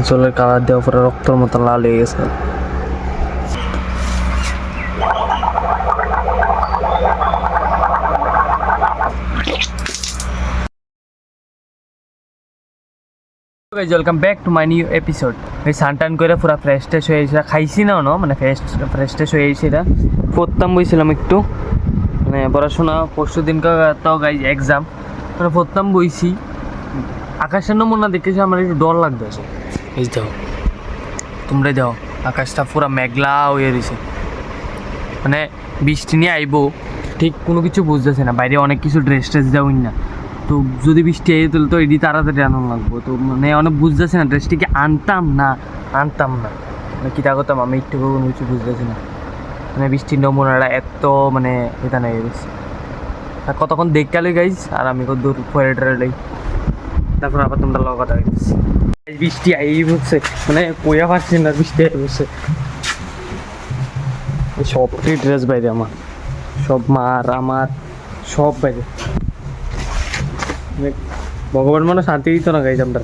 জলের কালার দেওয়ার পরে রক্তর মতো লাল হয়ে গেছে। Welcome back to my new episode. ওই সানটান করে পুরো ফ্রেশ ট্রেশ হয়ে এসে খাইছি না মানে ফ্রেশ ট্রেশ হয়ে এসে পড়তাম বইছিলাম একটু, মানে পড়াশোনা পরশু দিনকে তো গাই এক্সাম, মানে পড়তাম বইছি। আকাশের নমুনা দেখেছি আমার একটু ডর লাগতেছে। এই দেখো, তোমরাই দেখো আকাশটা পুরো মেঘলা হয়ে রয়েছে, মানে বৃষ্টি নিয়ে আইবো ঠিক কোনো কিছু বুঝতেছে না। বাইরে অনেক কিছু ড্রেস ট্রেস দেওয়াই না, তো যদি বৃষ্টি আই তাহলে তো এটি তাড়াতাড়ি আনানো লাগবো। তো মানে অনেক বুঝতেছে না ড্রেসটি কি আনতাম না মানে কীটা করতাম আমি একটু কোনো কিছু বুঝতেছি না। মানে বৃষ্টির নমুনাটা এত মানে এটা নেই গেছে, আর কতক্ষণ দেখকালে গাইজ আর আমি কত দূর পরে ট্রেলাই, তারপর আবার তোমরা লগ কথা গেছি। বৃষ্টি আই বলছে, মানে কইয়া পারছি না, বৃষ্টি আই বলছে। সবটি ড্রেস বাইরে আমার, সব মার আমার সব বাইরে। ভগবান মানে শান্তি দিত না গাইজ আমরা।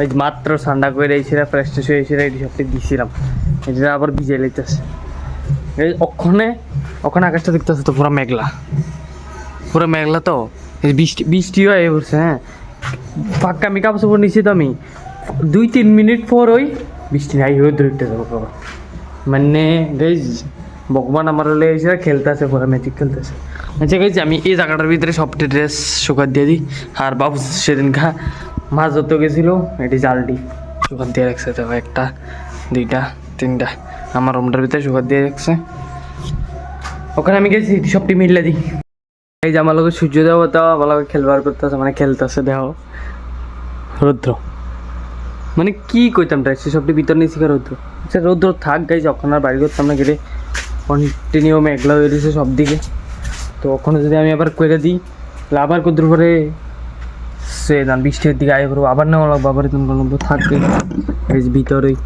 এই মাত্র ঠান্ডা করে এসেরা ফ্রেশ ট্রেশ হয়ে এসেরা এটি সবটি দিছিলাম, এটা আবার ভিজে লেগেছে। এই ওখানে আকাশটা দেখতেছে তো পুরো মেঘলা তো বৃষ্টিও আই পড়ছে। হ্যাঁ, পাক্কা আমি কাপড় চোপড় নিচ্ছি তো আমি 2-3 মিনিট পর ওই বৃষ্টি নাই হয়ে ধরতে যাবো বাবা। মানে গাইজ ভগবান আমার হলে এসে খেলতেছে, পুরো ম্যাজিক খেলতেছে। আচ্ছা গাইজ, আমি এই জায়গাটার ভিতরে সবটি ড্রেস শুকাত দিয়ে দিই। আর বাবু সেদিন মাছ ধরতে গেছিলো, এটি জালটি শুকাত দিয়ে রাখছে। তো 1, 2, 3 আমার রুমটার ভিতরে শুকাত দিয়ে রাখছে। ওখানে আমি গেছি সবটি মিললে দিই। এই যে আমার লোক সূর্য দেবতা ভালো খেলবার করতেছে, মানে খেলতেছে দেহ রৌদ্র, মানে কি কইতাম ড্রেসটি সবটি ভিতর নিয়েছি রৌদ্র। আচ্ছা রৌদ্র থাক গাই, যখন আর বাড়ি করতাম না গেলে কন্টিনিউ মেঘলা হয়ে দিয়েছে সব দিকে। তো ওখানে যদি আমি আবার করে দিই তাহলে আবার কদ্দুর পরে সে দান বৃষ্টির দিকে আয় করবো, আবার নেওয়া লাগবো, আবার তুমি বলবো থাকবে ভিতরেই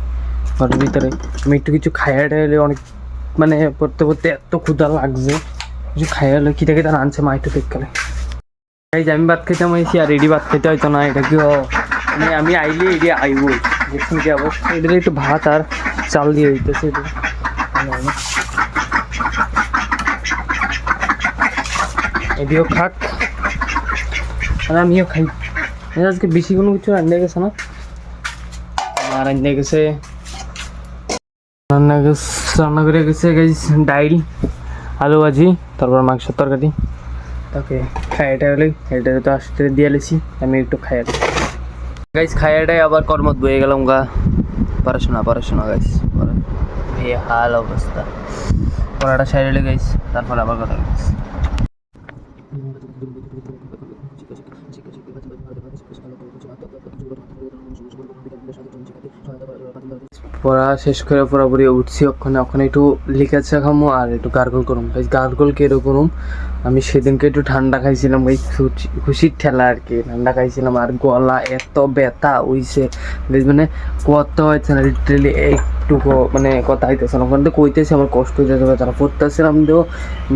ঘরের ভিতরে। আমি একটু কিছু খাইয়া টাইলে অনেক, মানে পড়তে এত ক্ষুধা লাগছে, কিছু খাইয়া হলো কী থেকে তার আনছে মা একটু দেখলে। এই যে আমি ভাত খেতাম এসি আর এডি ভাত খেতে হয়তো না, এটা কি মানে আমি আইলে এডি আইব দেখুন কি অবস্থা। এদের একটু ভাত আর চাল দিয়ে দিতেছে, এদিও খাক আর আমিও খাই। আজকে বেশি কোনো কিছু রান্না গেছে না, আর রান্না গেছে রান্না করে গেছে ডাইল, আলু ভাজি, তারপর মাংসের তরকারি। তাকে খাইয়াটা হলে এটা তো আসতে দিয়ে এলেছি, আমি একটু খাইয়া গাইস। খাইয়াটাই আবার কর্মত বয়ে গেলাম গা। পড়াশোনা গাইস, এই হাল অবস্থা। পড়াটা সাইডে গাইস, তারপর আবার কথা গাইস। পড়া শেষ করে পুরোপুরি উঠছি, ওখানে একটু লিখেছে খামো আর একটু গার্গল করুম। গার্গল কেরো করুম, আমি সেদিনকে একটু ঠান্ডা খাইছিলাম, ওই খুশির ঠেলা আর কি ঠান্ডা খাইছিলাম। আর গলা এত ব্যথা হইছে, মানে কথা হয়েছে না লিটারেলি একটুকু, মানে কথা হইতেছে না। ওখান থেকে কইতেছে আমার কষ্ট হয়ে যেতে ব্যথা পড়তেছিলাম দিও,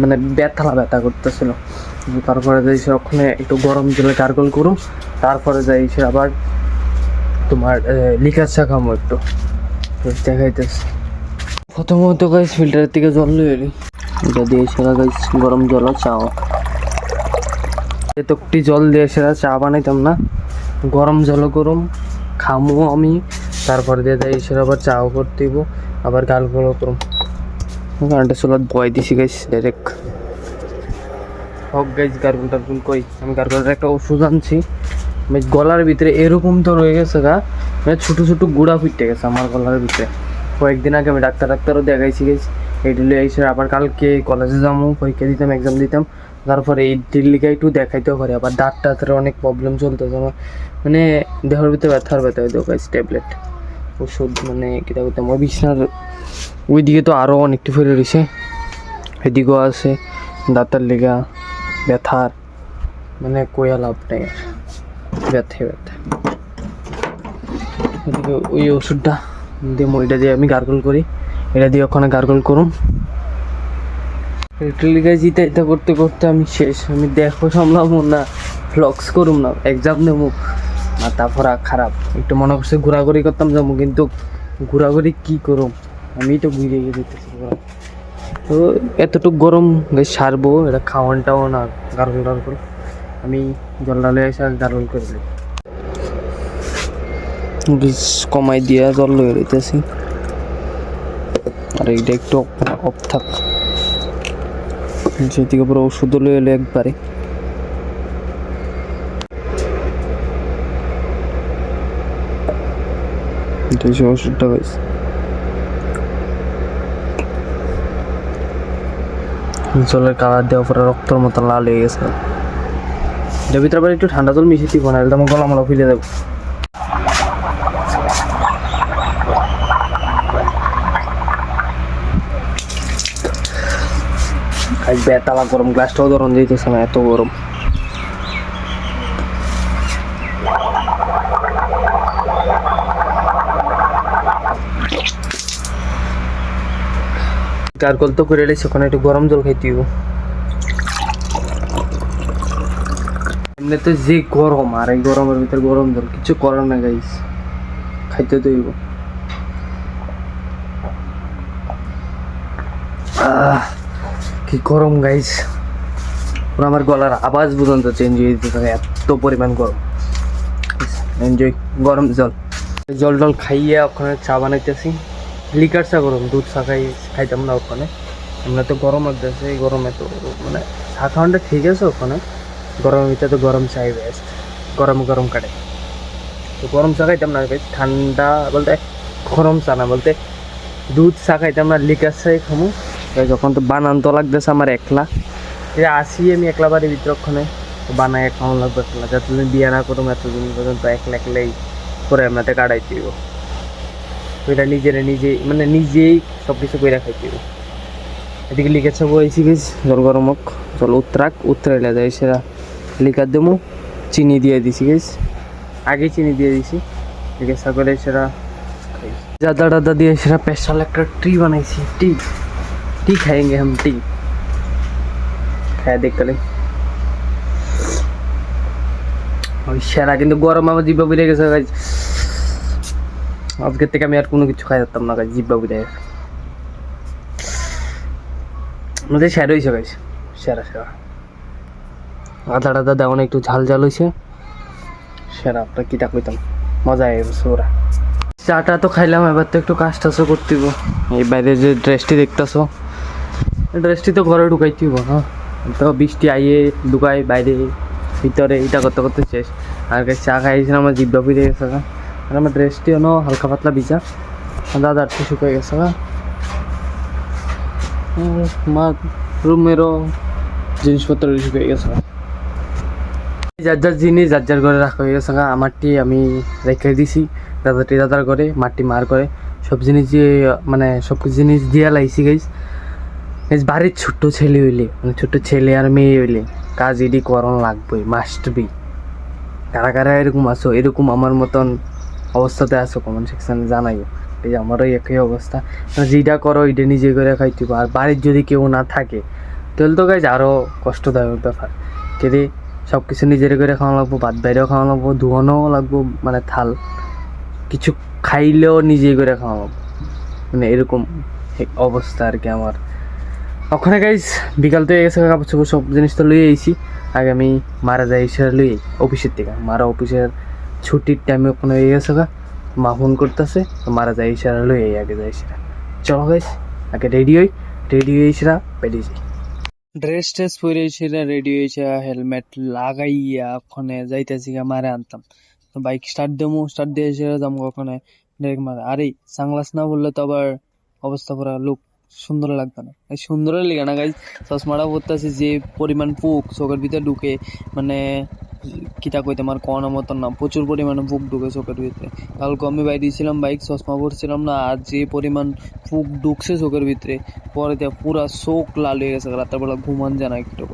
মানে ব্যথা করতেছিল। তারপরে যাইছে ওখানে একটু গরম জলে গার্গল করুম, তারপরে যাইছে আবার তোমার লিকাচা খামো একটু দেখাইতেছে। প্রথমত গাইস ফিল্টারের থেকে জল নিয়ে এলি, এটা দিয়ে সেরা গাইস গরম জল চাও, এতটি জল দিয়ে সেরা চা বানাইতাম না, গরম জল গরম খামো আমি। তারপরে দিয়ে যাই সেরা আবার চাও করতে দিব, আবার গালগুলো করুম। কারেন্টের চুলাত বয় দিছি গাইস ডাইরেক্ট। হোক গাইস গার্গল টার্গুল কই, আমি গার্গলের একটা ওষুধ আনছি। গলার ভিতরে এরকম তো রয়ে গেছে গা, মানে ছোটো ছোটো গুঁড়া ফুটে গেছে আমার গলার ভিতরে। কয়েকদিন আগে আমি ডাক্তারও দেখাইছি গেছি। এই দিল্লি এসে আবার কালকে কলেজে যাবো, পরীক্ষা দিতাম, এক্সাম দিতাম। তারপরে এই দিল্লিকে একটু দেখাইতেও পারি। আবার দাঁতের অনেক প্রবলেম চলতেছে আমার, মানে দেহের ভিতরে ব্যথা হইতে গাইস। ট্যাবলেট ওষুধ মানে কীটা করতাম, ওই বিছনার ওইদিকে তো আরও অনেকটি ফেলে রয়েছে, এদিকেও আছে দাঁতের লেগা ব্যথার, মানে কইয়া লাভ নেই আর ব্যথা। এদিকে ওই ওষুধটা দিয়ে ওইটা দিয়ে আমি গার্গল করি, এটা দিয়ে ওখানে গার্গল করুম। জিতে এটা করতে করতে আমি শেষ। আমি দেখো সামলাবো না, ফ্লক্স করুম না, এক্সাম নেবো, মাথা ভরা খারাপ। একটু মনে করছে ঘোরাঘুরি করতাম যাবো, কিন্তু ঘোরাঘুরি কি করুম, আমি তো ঘুরে যেতেছি পুরো। তো এতটুকু গরম গাইস সারবো, এটা খাওয়ানটাও না গারল গারল। আমি জল ডালে এসে গারল করে দিই, কমাই দিয়া জল লয়ে দিতেছি। আর এইটা একটু অফ থাক, সেদিকে পুরো ওষুধ লয়ে এলো একবারে। ওষুধটা গাইস জলের কালার দেওয়া পরে রক্তর মতো লাল হয়ে গেছে। এটার ভিতরে আবার একটু ঠান্ডা জল মিশিয়ে দিব না, এটা আমার গলা মালা ফিরে দেবো। আজ বেতালা গরম, গ্লাসটাও ধরন যেতেছে না, এত গরম। চারকল তো করে এলেছি, ওখানে একটু গরম জল খাইতে হইব। এমনিতে যে গরম, আর এই গরমের ভিতরে গরম জল কিছু করার না গাইস, খাইতে তো হইব। কি গরম গাইস, পুরো আমার গলার আওয়াজ পর্যন্ত চেঞ্জ হয়ে যেতে থাকে, এত পরিমাণ গরম। এনজয় গরম জল। জল টল খাইয়ে ওখানে চা বানাইতেছি, লিকার চা গরম, দুধ চা খাইতাম না ওখানে। আমরা তো গরম লাগতেছে, এই গরমে তো মানে চা খাওয়াটা ঠিক আছে, ওখানে গরমের ভিতরে তো গরম চাই বেস্ট, গরম গরম কাটে। তো গরম চা খাইতাম না, ঠান্ডা বলতে গরম চা না বলতে দুধ চা খাইতাম না, লিকার চাই খামো। যখন তো বানান তো লাগতেছে আমার একলা, আসি আমি একলা বাড়ির ভিতরে ওখানে বানায় খাওয়ানো লাগবে একলা, যতদিন বিয়ে না করুম এতদিন পর্যন্ত একলা একলাই করে আপনাতে কাটাইতে হইব। তো এটা মানে নিজেই সব কিছু করে খাইতে হইব। এদিকে লিকার চা বইছি গেছি, জল গরম হোক, জল উতরাইলে যায় সেটা লিকার দেবো, চিনি দিয়ে দিছি গেছ, আগে চিনি দিয়ে দিছি, লিকার চা করে সেটা খাই। জাদা টাদা দিয়ে সেটা স্পেশাল একটা টি বানাইছি, टी खाएंगे हम, टी খায় দেখতে ওই সেরা। কিন্তু গরম আমার জিব্বা বেড়ে গেছে গাইজ, আজকের থেকে আমি আর কোনো কিছু খাই যেতাম না গাইজ, জিব্বা বেড়ে গেছে আমাদের। সেরা হয়েছে গাইজ, সেরা সেরা। আদা টাদা দেওয়া একটু ঝাল ঝাল হয়েছে, সেরা। আপনার কিটা কইতাম, মজা হয়ে গেছে ওরা। চাটা তো খাইলাম, এবার তো একটু কাজ টাজও করতে হইব। এই বাইরে যে ড্রেসটি দেখতেছো, ড্রেসটি তো ঘরে ঢুকাইতে হইব না, তো বৃষ্টি আইয়ে ঢুকাই বাইরে ভিতরে, এটা করতে করতে শেষ। আর চা খাইছিলাম, আমার জিব্বা ফিরে গেছে গা। আর আমার ড্রেসটি অন্য হালকা পাতলা ভিজা, দাদার তো শুকিয়ে গেছে গা। আমার রুমেরও জিনিসপত্র শুকিয়ে গেছে গা। যার যার জিনিস যার যার ঘরে রাখা হয়ে গেছে গা। আমারটি আমি রেখে দিছি দাদার ঘরে, মাটি মার করে সব জিনিস দিয়ে, মানে সব জিনিস দিয়া লাইছি গাইস। বাড়ির ছোট্ট ছেলে হইলে, মানে ছোট্ট ছেলে আর মেয়ে হইলে কাজ এডি করানো লাগবেই, মাস্ট বি। কারা কারা এরকম আছো, এরকম আমার মতন অবস্থাতে আছো কমেন্ট সেকশনে জানাইও। এই যে আমারও একই অবস্থা, যেটা করো এটা নিজে করে খাইতে। আর বাড়ির যদি কেউ না থাকে তাহলে তো গাইজ আরও কষ্টদায়ক ব্যাপার। যদি সব কিছু নিজের করে খাওয়া লাগবো, ভাত বাইরেও খাওয়া লাগবো, ধোয়ানো লাগবো, মানে থাল কিছু খাইলেও নিজে করে খাওয়া লাগবো, মানে এরকম অবস্থা আর কি আমার। ওখানে গাইজ বিকাল তো গেছে, কাপড় চোপড় সব জিনিস তো লুয়ে আইছি। আগে আমি মারা যাই সেটা লুই অফিসের থেকে, মারা অফিসের ছুটির টাইমে ওখানে হয়ে গেছে গা, মা ফোন করতেছে, মারা যাই সেটা লুই আগে যাই সেটা। চলো গাইজ আগে রেডি হই সেটা বেরিয়ে যাই। ড্রেস ট্রেস পরে সেটা রেডি হয়েছে, হেলমেট লাগাইয়া ওখানে যাইতেছি গা মারে আনতাম। তো বাইক স্টার্ট দিয়ে সেটা যাবো ওখানে ডাইরেক্ট মারে। আরে সানগ্লাস না বললে তো আবার অবস্থা পুরা লুক সুন্দর লাগতো না। এই সুন্দরের লেগে না গাইজ, চশমাটা পরতেছি, যে পরিমাণ পোক চোখের ভিতরে ঢুকে, মানে কিটা কইতে আমার কোনো মতন না, প্রচুর পরিমাণে পোক ঢুকে চোখের ভিতরে। কালকে আমি বাইরে ছিলাম, বাইক চশমা পরছিলাম না, আর যে পরিমাণ পোক ঢুকছে চোখের ভিতরে, পরে পুরা চোখ লাল হয়ে গেছে, রাত্রেবেলা ঘুমান যায় না একটু।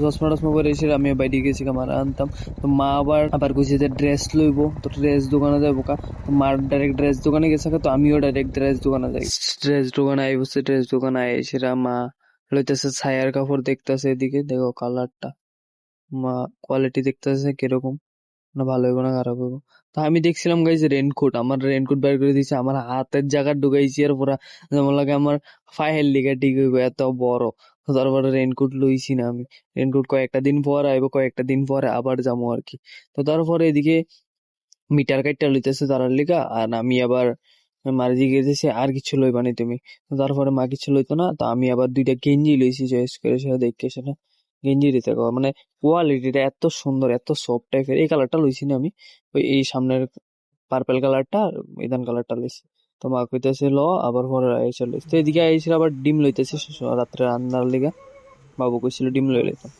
চশমা টশমা পরে এসে আমি বাইরে গেছি আমার আনতাম। তো মা আবার কইছে যে ড্রেস লইব, তো ড্রেস দোকানে যাবো কা। তো মার ডাইরেক্ট ড্রেস দোকানে গেছে, তো আমিও ডাইরেক্ট ড্রেস দোকানে যাই। ড্রেস দোকানে আই বসে, ড্রেস দোকানে আই সেরা মা লইতেছে ছায়ার কাপড়, দেখতেছে এদিকে দেখো কালারটা, মা কোয়ালিটি দেখতেছে কিরকম, না ভালো হইব না খারাপ হইব। তো আমি দেখছিলাম গাইজ রেনকোট, আমার রেনকোট বের করে দিয়েছে, আমার হাতের জায়গা ঢুকাইছি আর পুরা যেমন লাগে আমার ফাইল লিগা ঠিক হইব এত বড়। তো তারপরে রেনকোট লইছি না আমি। রেনকোট কয়েকটা দিন পর আইব, কয়েকটা দিন পরে আবার যাবো আর কি। তো তারপরে এদিকে মিটার কাইটটা লইতেছে তারার লিগা, আর আমি আবার মার দিকে গেতেছি আর কিছু লইবা নি তুমি। তো তারপরে মা কিছু লইতো না, তো আমি আবার দুইটা গেঞ্জি লইছি চয়েস করে, সেটা দেখে সেটা গেঞ্জি দিতে মানে কোয়ালিটিটা এত সুন্দর, এত সফট টাইপের। এই কালারটা লইছি না আমি, ওই এই সামনের পার্পেল কালারটা আর ইদান কালারটা লইছি। তো মা কইতেছে ল, আবার পরে এসে লইছি। তো এদিকে আইসি আবার ডিম লইতেছে রাত্রে রান্নার লিগা, বাবু কইছিল ডিম লই লইতাম।